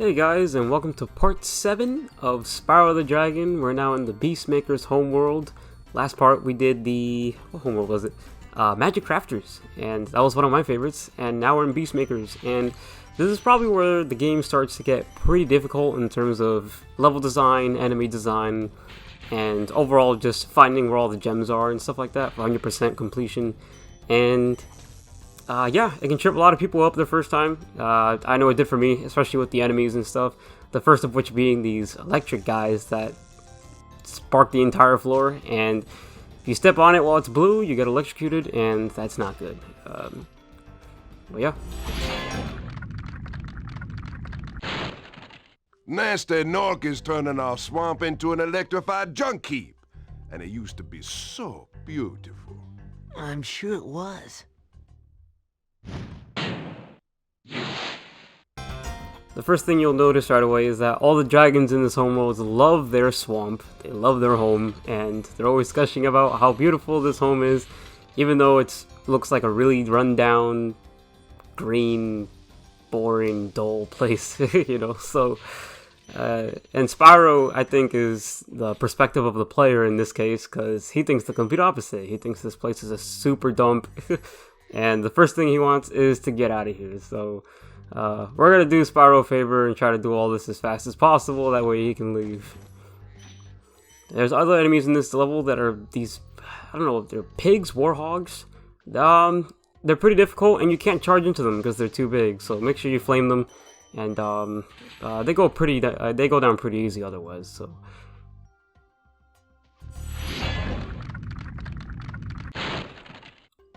Hey guys, and welcome to part 7 of Spyro the Dragon. We're now in the Beastmaker's homeworld. Last part we did the... what homeworld was it? Magic Crafters, and that was one of my favorites. And now we're in Beastmakers, and this is probably where the game starts to get pretty difficult in terms of level design, enemy design, and overall just finding where all the gems are and stuff like that for 100% completion. And yeah, it can trip a lot of people up their first time. I know it did for me, especially with the enemies and stuff. The first of which being these electric guys that spark the entire floor, and if you step on it while it's blue, you get electrocuted, and that's not good. But yeah. Nasty Nork is turning our swamp into an electrified junk heap. And it used to be so beautiful. I'm sure it was. The first thing you'll notice right away is that all the dragons in this homeworld love their swamp, they love their home, and they're always gushing about how beautiful this home is, even though it looks like a really rundown, green, boring, dull place, you know, so... and Spyro, I think, is the perspective of the player in this case, because he thinks the complete opposite. He thinks this place is a super dump, and the first thing he wants is to get out of here, so... we're gonna do Spyro a favor and try to do all this as fast as possible, that way he can leave. There's other enemies in this level that are these, I don't know if they're pigs, warhogs. They're pretty difficult and you can't charge into them because they're too big, so make sure you flame them, and they go down pretty easy otherwise, so.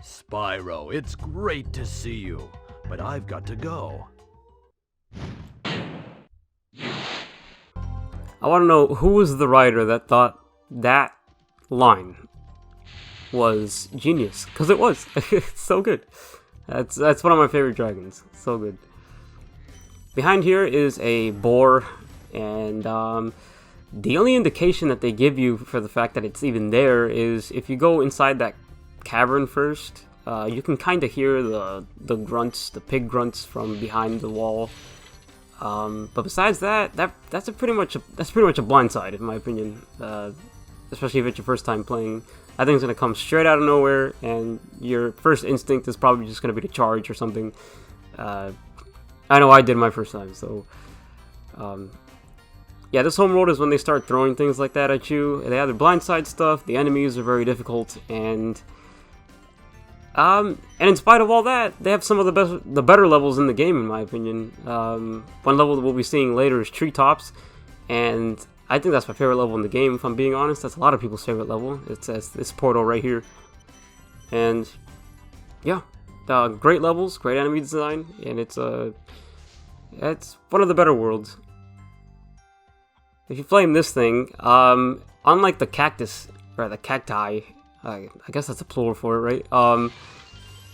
Spyro, it's great to see you. But I've got to go. I want to know who was the writer that thought that line was genius, because it was. It's so good. That's one of my favorite dragons. So good. Behind here is a boar, and the only indication that they give you for the fact that it's even there is if you go inside that cavern first. You can kind of hear the grunts, the pig grunts from behind the wall. But besides that's pretty much a blindside in my opinion. Especially if it's your first time playing. I think it's gonna come straight out of nowhere, and your first instinct is probably just gonna be to charge or something. I know I did my first time, so. Yeah, this homeworld is when they start throwing things like that at you. They have their blindside stuff. The enemies are very difficult, and in spite of all that, they have some of the better levels in the game, in my opinion. One level that we'll be seeing later is Treetops, and I think that's my favorite level in the game, if I'm being honest. That's a lot of people's favorite level. It's this portal right here. And, yeah, great levels, great enemy design, and it's one of the better worlds. If you flame this thing, unlike the cactus, or the cacti, I guess that's a plural for it, right? I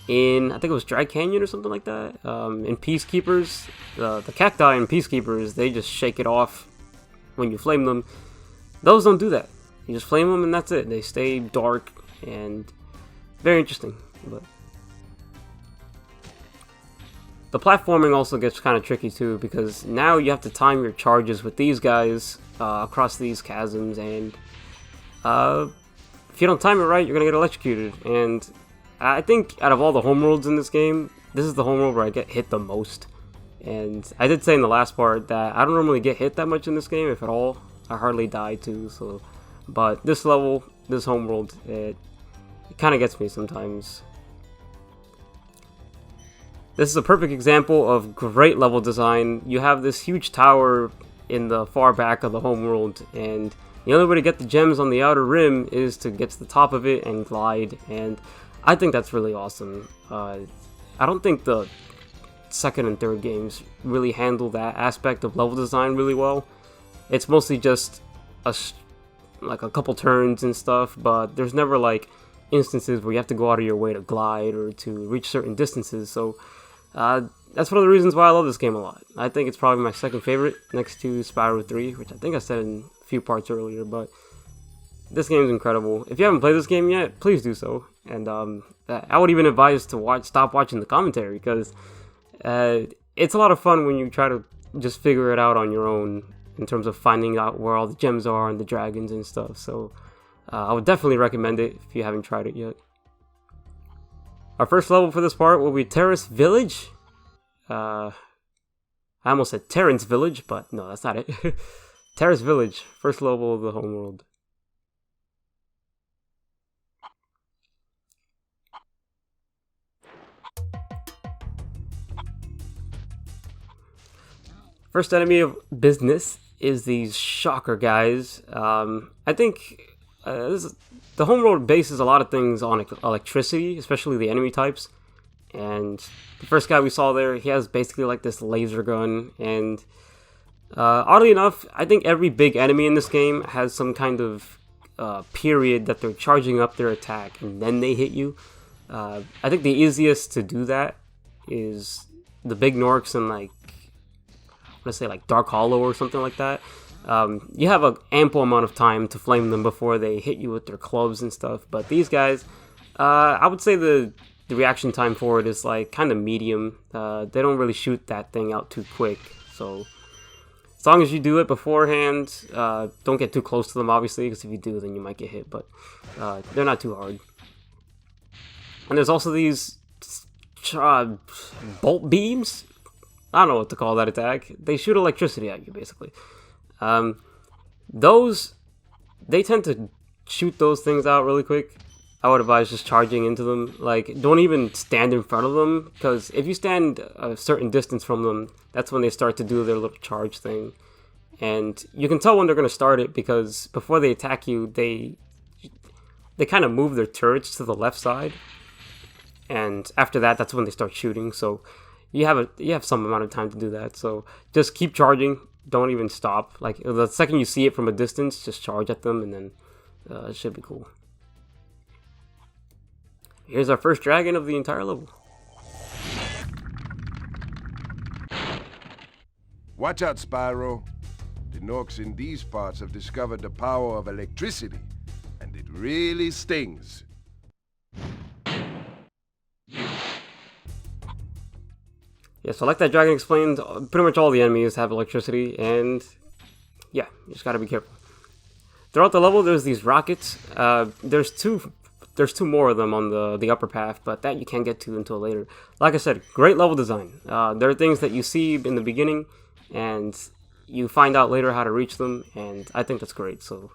think it was Dry Canyon or something like that. In Peacekeepers, the cacti in Peacekeepers, they just shake it off when you flame them. Those don't do that. You just flame them and that's it. They stay dark and very interesting. But the platforming also gets kind of tricky too, because now you have to time your charges with these guys across these chasms, and if you don't time it right, you're gonna get electrocuted. And I think out of all the homeworlds in this game, this is the homeworld where I get hit the most. And I did say in the last part that I don't normally get hit that much in this game, if at all. I hardly die too, so. But this level, this homeworld, it kind of gets me sometimes. This is a perfect example of great level design. You have this huge tower in the far back of the homeworld, and the only way to get the gems on the outer rim is to get to the top of it and glide, and I think that's really awesome. I don't think the second and third games really handle that aspect of level design really well. It's mostly just like a couple turns and stuff, but there's never like instances where you have to go out of your way to glide or to reach certain distances, so that's one of the reasons why I love this game a lot. I think it's probably my second favorite, next to Spyro 3, which I think I said in few parts earlier, but this game is incredible. If you haven't played this game yet, please do so. And I would even advise to stop watching the commentary, because it's a lot of fun when you try to just figure it out on your own in terms of finding out where all the gems are and the dragons and stuff. So I would definitely recommend it if you haven't tried it yet. Our first level for this part will be Terrace Village. I almost said Terrence Village, but no, that's not it. Terrace Village, first level of the homeworld. First enemy of business is these shocker guys. I think the homeworld bases a lot of things on electricity, especially the enemy types. And the first guy we saw there, he has basically like this laser gun. And oddly enough, I think every big enemy in this game has some kind of period that they're charging up their attack and then they hit you. I think the easiest to do that is the big Norks and like, let's say like Dark Hollow or something like that. You have an ample amount of time to flame them before they hit you with their clubs and stuff. But these guys, I would say the reaction time for it is like kind of medium. They don't really shoot that thing out too quick. So as long as you do it beforehand, don't get too close to them obviously, because if you do then you might get hit. But they're not too hard. And there's also these bolt beams. I don't know what to call that attack. They shoot electricity at you, basically. Those, they tend to shoot those things out really quick. I would advise just charging into them. Like, don't even stand in front of them, because if you stand a certain distance from them, that's when they start to do their little charge thing. And you can tell when they're going to start it, because before they attack you, they kind of move their turrets to the left side. And after that, that's when they start shooting. So you have some amount of time to do that. So just keep charging. Don't even stop. Like the second you see it from a distance, just charge at them, and then it should be cool. Here's our first dragon of the entire level. Watch out, Spyro. The Norks in these parts have discovered the power of electricity, and it really stings. Yeah, so like that dragon explained, pretty much all the enemies have electricity, and yeah, you just gotta be careful. Throughout the level, there's these rockets. There's two more of them on the upper path, but that you can't get to until later. Like I said, great level design. There are things that you see in the beginning, and you find out later how to reach them, and I think that's great. So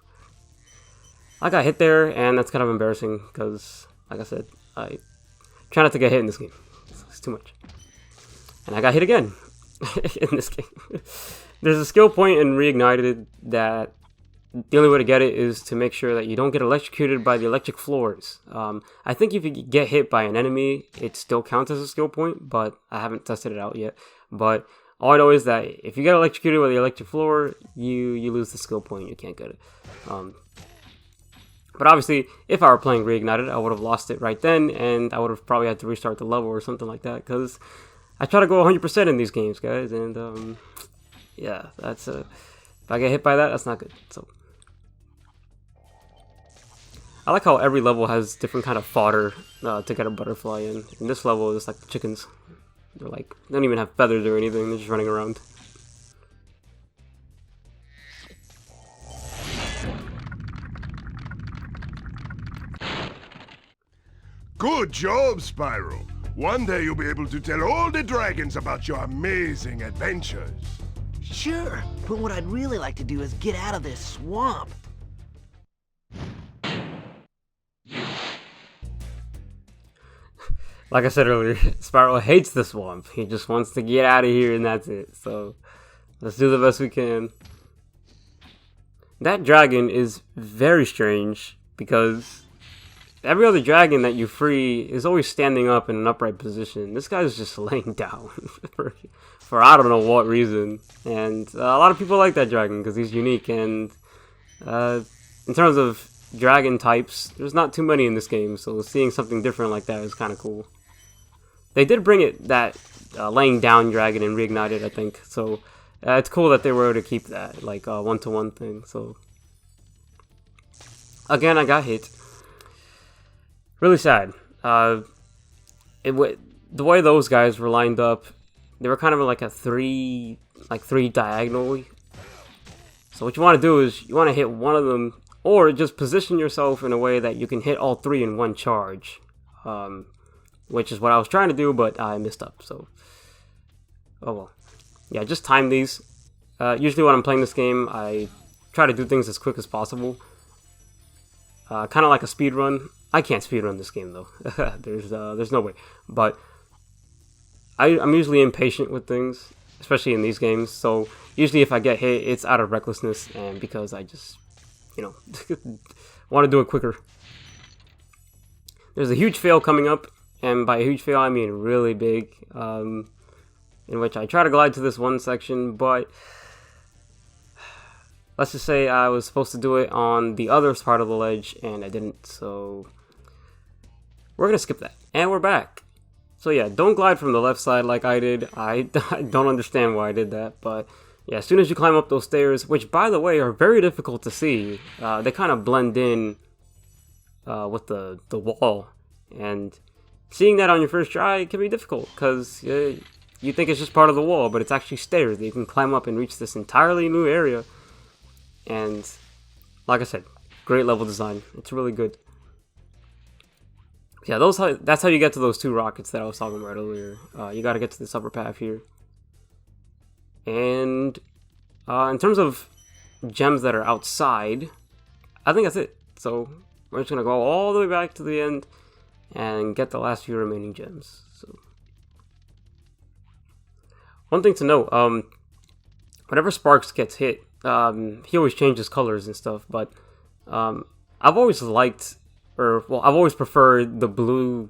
I got hit there, and that's kind of embarrassing, because, like I said, I try not to get hit in this game. It's too much. And I got hit again in this game. There's a skill point in Reignited that the only way to get it is to make sure that you don't get electrocuted by the electric floors. I think if you get hit by an enemy, it still counts as a skill point, but I haven't tested it out yet. But all I know is that if you get electrocuted by the electric floor, you lose the skill point. You can't get it. But obviously, if I were playing Reignited, I would have lost it right then, and I would have probably had to restart the level or something like that, because I try to go 100% in these games, guys, and yeah, that's if I get hit by that, that's not good. So I like how every level has different kind of fodder to get a butterfly in. In this level, it's like the chickens. They're like, they don't even have feathers or anything, they're just running around. Good job, Spyro. One day you'll be able to tell all the dragons about your amazing adventures. Sure, but what I'd really like to do is get out of this swamp. Like I said earlier, Spyro hates the swamp. He just wants to get out of here and that's it. So let's do the best we can. That dragon is very strange because every other dragon that you free is always standing up in an upright position. This guy's just laying down for I don't know what reason. And a lot of people like that dragon because he's unique. And in terms of dragon types, there's not too many in this game. So seeing something different like that is kind of cool. They did bring it that laying down dragon and Reignited, I think. So it's cool that they were able to keep that like one-to-one thing. So again, I got hit. Really sad. The way those guys were lined up, they were kind of like a three diagonally. So what you want to do is you want to hit one of them, or just position yourself in a way that you can hit all three in one charge, which is what I was trying to do, but I messed up. So, oh well. Yeah, just time these. Usually when I'm playing this game, I try to do things as quick as possible. Kind of like a speed run. I can't speed run this game though. There's no way. But I'm usually impatient with things, especially in these games. So usually if I get hit, it's out of recklessness and because I just, you know, want to do it quicker. There's a huge fail coming up, and by a huge fail I mean really big, in which I try to glide to this one section, but let's just say I was supposed to do it on the other part of the ledge and I didn't, so we're gonna skip that. And we're back. So yeah, don't glide from the left side like I did. I don't understand why I did that, but yeah, as soon as you climb up those stairs, which by the way are very difficult to see, they kind of blend in with the wall, and seeing that on your first try can be difficult because you think it's just part of the wall, but it's actually stairs that you can climb up and reach this entirely new area. And like I said, great level design. It's really good. Yeah, that's how you get to those two rockets that I was talking about earlier. You got to get to this upper path here. And in terms of gems that are outside, I think that's it. So we're just going to go all the way back to the end and get the last few remaining gems. So one thing to note, whenever Sparks gets hit, he always changes colors and stuff, but I've always liked, I've always preferred the blue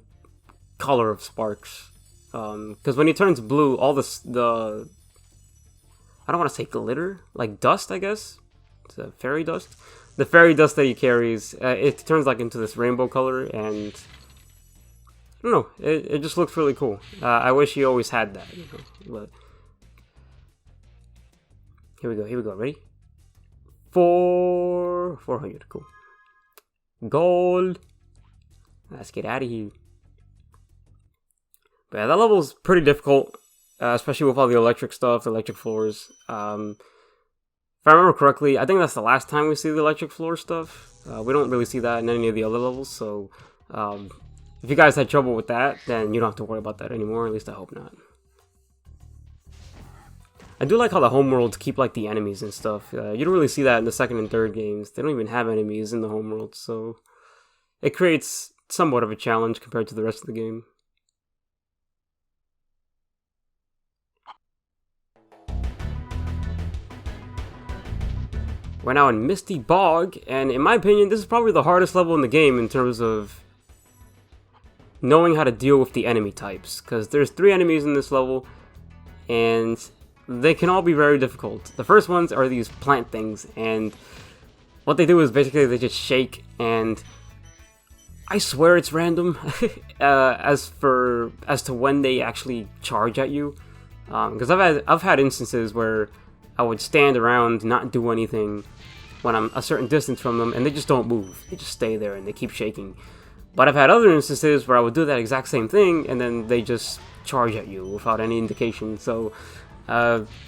color of Sparks, because when he turns blue, all the I don't want to say glitter, like dust, I guess, it's a fairy dust. The fairy dust that he carries, it turns like into this rainbow color, and I don't know, it just looks really cool. I wish he always had that, you know, but here we go, ready? 400, cool. Gold. Let's get out of here. But yeah, that level's pretty difficult, especially with all the electric stuff, the electric floors. If I remember correctly, I think that's the last time we see the electric floor stuff. We don't really see that in any of the other levels, so if you guys had trouble with that, then you don't have to worry about that anymore, at least I hope not. I do like how the homeworlds keep like the enemies and stuff. You don't really see that in the second and third games. They don't even have enemies in the homeworld, so it creates somewhat of a challenge compared to the rest of the game. We're now in Misty Bog, and in my opinion, this is probably the hardest level in the game in terms of knowing how to deal with the enemy types, because there's 3 enemies in this level, and they can all be very difficult. The first ones are these plant things, and what they do is basically they just shake, and I swear it's random as to when they actually charge at you. Because I've had instances where I would stand around, not do anything when I'm a certain distance from them, and they just don't move. They just stay there and they keep shaking. But I've had other instances where I would do that exact same thing, and then they just charge at you without any indication. So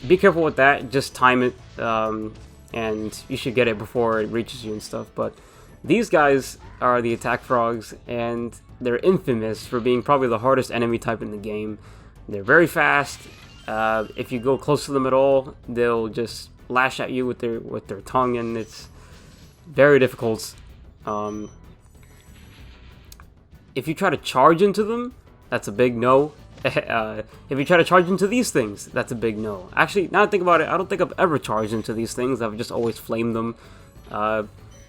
be careful with that. Just time it, and you should get it before it reaches you and stuff. But these guys are the attack frogs, and they're infamous for being probably the hardest enemy type in the game. They're very fast. If you go close to them at all, they'll just lash at you with their tongue, and it's very difficult. If you try to charge into them, that's a big no. If you try to charge into these things, that's a big no. Actually, now that I think about it, I don't think I've ever charged into these things. I've just always flamed them.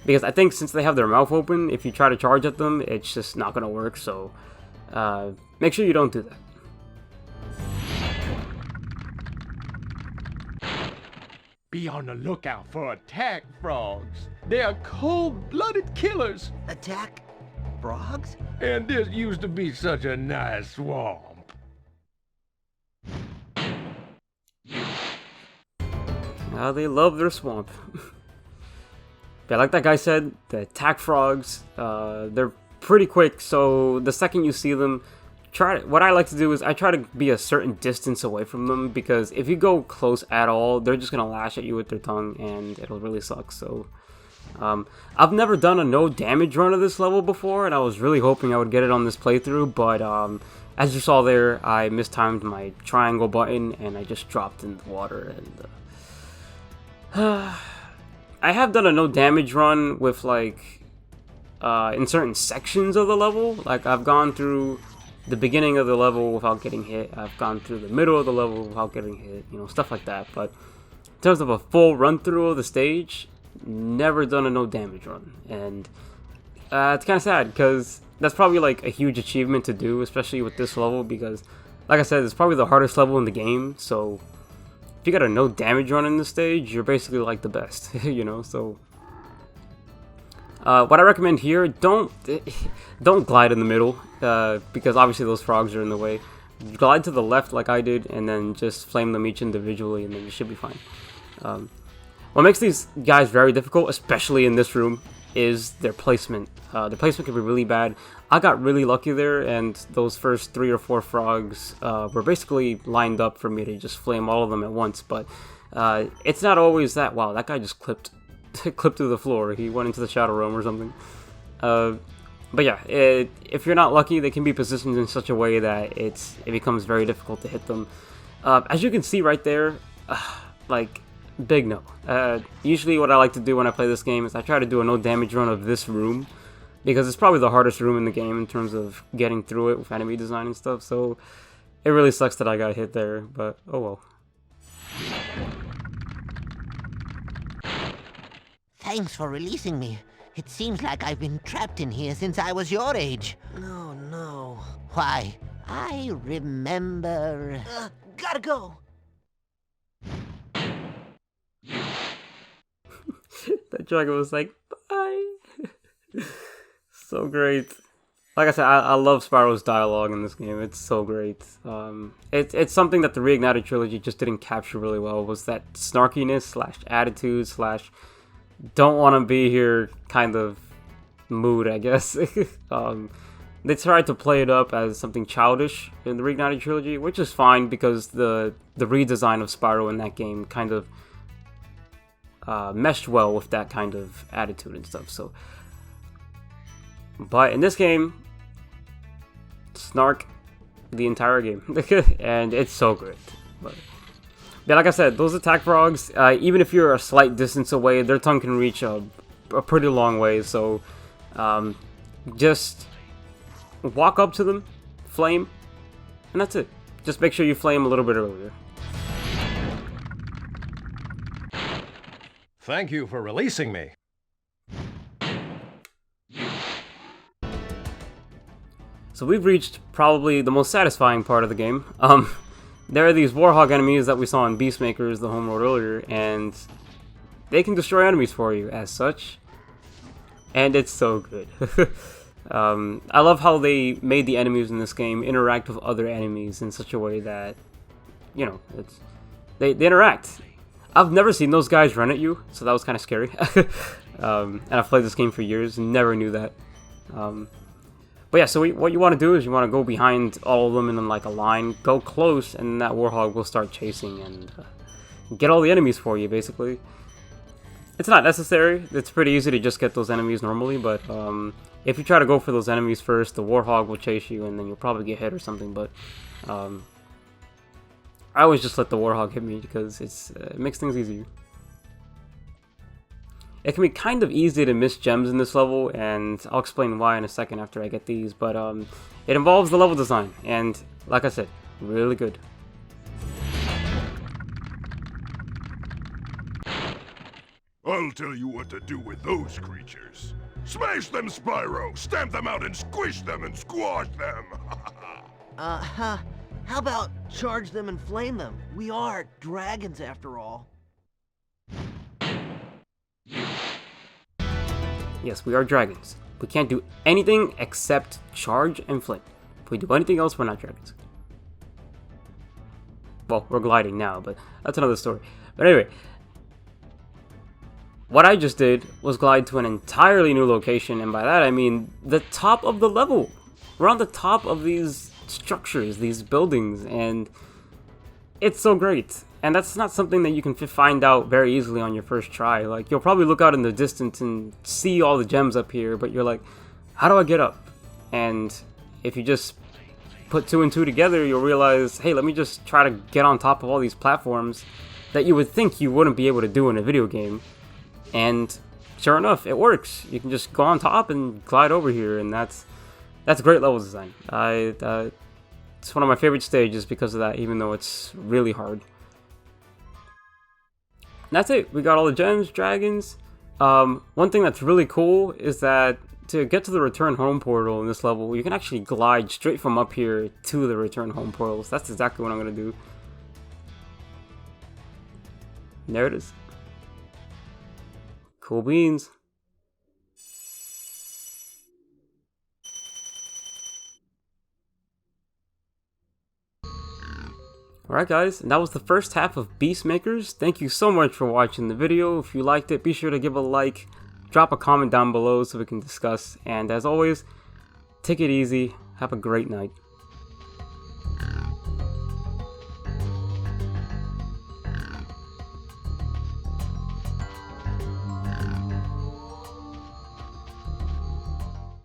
Because I think since they have their mouth open, if you try to charge at them, it's just not going to work. So make sure you don't do that. Be on the lookout for attack frogs. They are cold-blooded killers. Attack frogs? And this used to be such a nice swamp. They love their swamp. But like that guy said, the attack frogs, they're pretty quick, so the second you see them, what I like to do is I try to be a certain distance away from them, because if you go close at all, they're just gonna lash at you with their tongue, and it'll really suck. So I've never done a no damage run of this level before, and I was really hoping I would get it on this playthrough, but as you saw there, I mistimed my triangle button and I just dropped in the water. And I have done a no damage run with like in certain sections of the level. Like I've gone through the beginning of the level without getting hit. I've gone through the middle of the level without getting hit. You know, stuff like that. But in terms of a full run through of the stage, never done a no damage run, and it's kind of sad because that's probably like a huge achievement to do, especially with this level, because like I said, it's probably the hardest level in the game. So if you got a no damage run in this stage, you're basically like the best. You know. So what I recommend here, don't glide in the middle, because obviously those frogs are in the way. Glide to the left like I did, and then just flame them each individually, and then you should be fine. What makes these guys very difficult, especially in this room, is their placement. Their placement can be really bad. I got really lucky there, and those first 3 or 4 frogs were basically lined up for me to just flame all of them at once. But it's not always that. Wow, that guy just clipped through the floor. He went into the Shadow Realm or something. But yeah, if you're not lucky, they can be positioned in such a way that it becomes very difficult to hit them. As you can see right there, like, big no. Usually what I like to do when I play this game is I try to do a no damage run of this room, because it's probably the hardest room in the game in terms of getting through it with enemy design and stuff. So it really sucks that I got hit there, but oh well. Thanks for releasing me. It seems like I've been trapped in here since I was your age. No, no. Why, I remember... gotta go. That dragon was like, bye. So great. Like I said, I love Spyro's dialogue in this game. It's so great. It's something that the Reignited trilogy just didn't capture really well, was that snarkiness slash attitude slash don't want to be here kind of mood, I guess. They tried to play it up as something childish in the Reignited trilogy, which is fine because the redesign of Spyro in that game kind of meshed well with that kind of attitude and stuff. So, but in this game, snark the entire game, and it's so great. But yeah, like I said, those attack frogs, even if you're a slight distance away, their tongue can reach a pretty long way. So just walk up to them, flame, and that's it. Just make sure you flame a little bit earlier. Thank you for releasing me. So we've reached probably the most satisfying part of the game. There are these Warhog enemies that we saw in Beastmaker's the homeworld earlier, and they can destroy enemies for you as such. And it's so good. I love how they made the enemies in this game interact with other enemies in such a way that, you know, they interact. I've never seen those guys run at you, so that was kind of scary. And I've played this game for years and never knew that. But yeah, so what you want to do is you want to go behind all of them in like a line, go close, and that Warhog will start chasing and get all the enemies for you, basically. It's not necessary. It's pretty easy to just get those enemies normally, but if you try to go for those enemies first, the Warhog will chase you, and then you'll probably get hit or something. But I always just let the Warhog hit me because it makes things easier. It can be kind of easy to miss gems in this level, and I'll explain why in a second after I get these, but it involves the level design, and like I said, really good. I'll tell you what to do with those creatures. Smash them, Spyro! Stamp them out and squish them and squash them! How about charge them and flame them? We are dragons after all. Yes, we are dragons. We can't do anything except charge and flame. If we do anything else, we're not dragons. Well, we're gliding now, but that's another story. But anyway, what I just did was glide to an entirely new location, and by that I mean the top of the level. We're on the top of these structures, these buildings, and it's so great. And that's not something that you can find out very easily on your first try. Like, you'll probably look out in the distance and see all the gems up here, but you're like, how do I get up? And if you just put 2 and 2 together, you'll realize, hey, let me just try to get on top of all these platforms that you would think you wouldn't be able to do in a video game. And sure enough, it works. You can just go on top and glide over here, and that's great level design. It's one of my favorite stages because of that, even though it's really hard. And that's it. We got all the gems, dragons. One thing that's really cool is that to get to the return home portal in this level, you can actually glide straight from up here to the return home portal. So that's exactly what I'm going to do. And there it is. Cool beans. Alright guys, and that was the first half of Beastmakers. Thank you so much for watching the video. If you liked it, be sure to give a like, drop a comment down below so we can discuss, and as always, take it easy, have a great night.